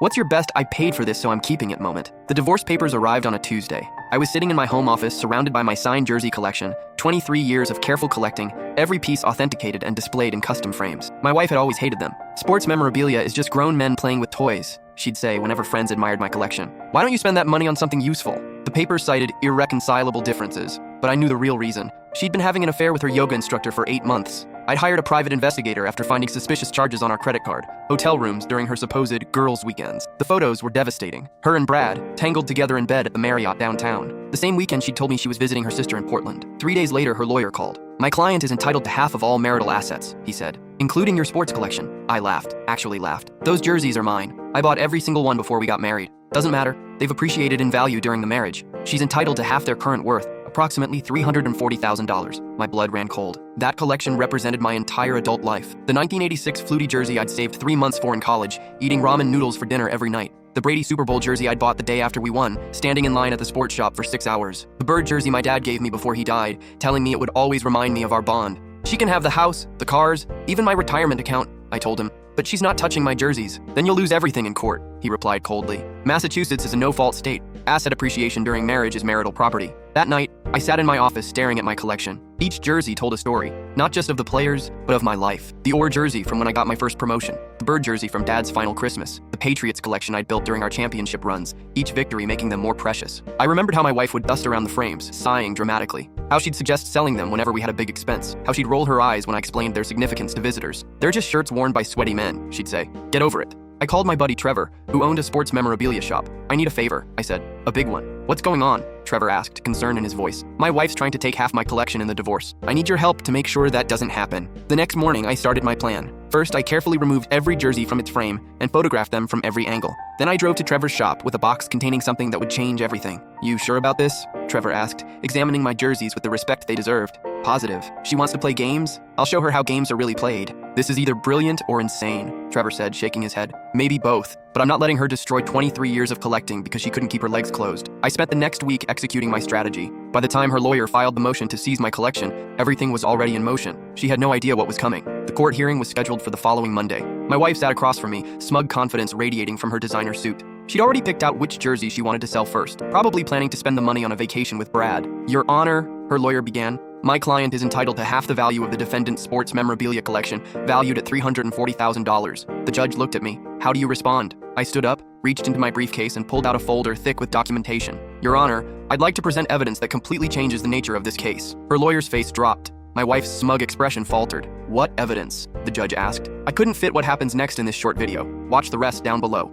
What's your best "I paid for this so I'm keeping it" moment? The divorce papers arrived on a Tuesday. I was sitting in my home office surrounded by my signed jersey collection, 23 years of careful collecting, every piece authenticated and displayed in custom frames. My wife had always hated them. "Sports memorabilia is just grown men playing with toys," she'd say whenever friends admired my collection. "Why don't you spend that money on something useful?" The papers cited irreconcilable differences, but I knew the real reason. She'd been having an affair with her yoga instructor for 8 months. I'd hired a private investigator after finding suspicious charges on our credit card, hotel rooms during her supposed girls' weekends. The photos were devastating. Her and Brad, tangled together in bed at the Marriott downtown. The same weekend, she told me she was visiting her sister in Portland. 3 days later, her lawyer called. "My client is entitled to half of all marital assets," he said, "including your sports collection." I laughed, actually laughed. "Those jerseys are mine. I bought every single one before we got married. Doesn't matter. They've appreciated in value during the marriage. She's entitled to half their current worth, approximately $340,000. My blood ran cold. That collection represented my entire adult life. The 1986 Flutie jersey I'd saved 3 months for in college, eating ramen noodles for dinner every night. The Brady Super Bowl jersey I'd bought the day after we won, standing in line at the sports shop for 6 hours. The bird jersey my dad gave me before he died, telling me it would always remind me of our bond. "She can have the house, the cars, even my retirement account," I told him. "But she's not touching my jerseys." "Then you'll lose everything in court," he replied coldly. "Massachusetts is a no-fault state. Asset appreciation during marriage is marital property." That night, I sat in my office staring at my collection. Each jersey told a story, not just of the players, but of my life. The Orr jersey from when I got my first promotion. The bird jersey from Dad's final Christmas. The Patriots collection I'd built during our championship runs, each victory making them more precious. I remembered how my wife would dust around the frames, sighing dramatically. How she'd suggest selling them whenever we had a big expense. How she'd roll her eyes when I explained their significance to visitors. "They're just shirts worn by sweaty men," she'd say. "Get over it." I called my buddy Trevor, who owned a sports memorabilia shop. "I need a favor," I said. "A big one." "What's going on?" Trevor asked, concern in his voice. "My wife's trying to take half my collection in the divorce. I need your help to make sure that doesn't happen." The next morning, I started my plan. First, I carefully removed every jersey from its frame and photographed them from every angle. Then I drove to Trevor's shop with a box containing something that would change everything. "You sure about this?" Trevor asked, examining my jerseys with the respect they deserved. "Positive. She wants to play games? I'll show her how games are really played." "This is either brilliant or insane," Trevor said, shaking his head. "Maybe both, but I'm not letting her destroy 23 years of collecting because she couldn't keep her legs closed." I spent the next week executing my strategy. By the time her lawyer filed the motion to seize my collection, everything was already in motion. She had no idea what was coming. The court hearing was scheduled for the following Monday. My wife sat across from me, smug confidence radiating from her designer suit. She'd already picked out which jersey she wanted to sell first, probably planning to spend the money on a vacation with Brad. "Your Honor," her lawyer began, "my client is entitled to half the value of the defendant's sports memorabilia collection, valued at $340,000. The judge looked at me. "How do you respond?" I stood up, reached into my briefcase, and pulled out a folder thick with documentation. "Your Honor, I'd like to present evidence that completely changes the nature of this case." Her lawyer's face dropped. My wife's smug expression faltered. "What evidence?" the judge asked. "I couldn't fit what happens next in this short video. Watch the rest down below."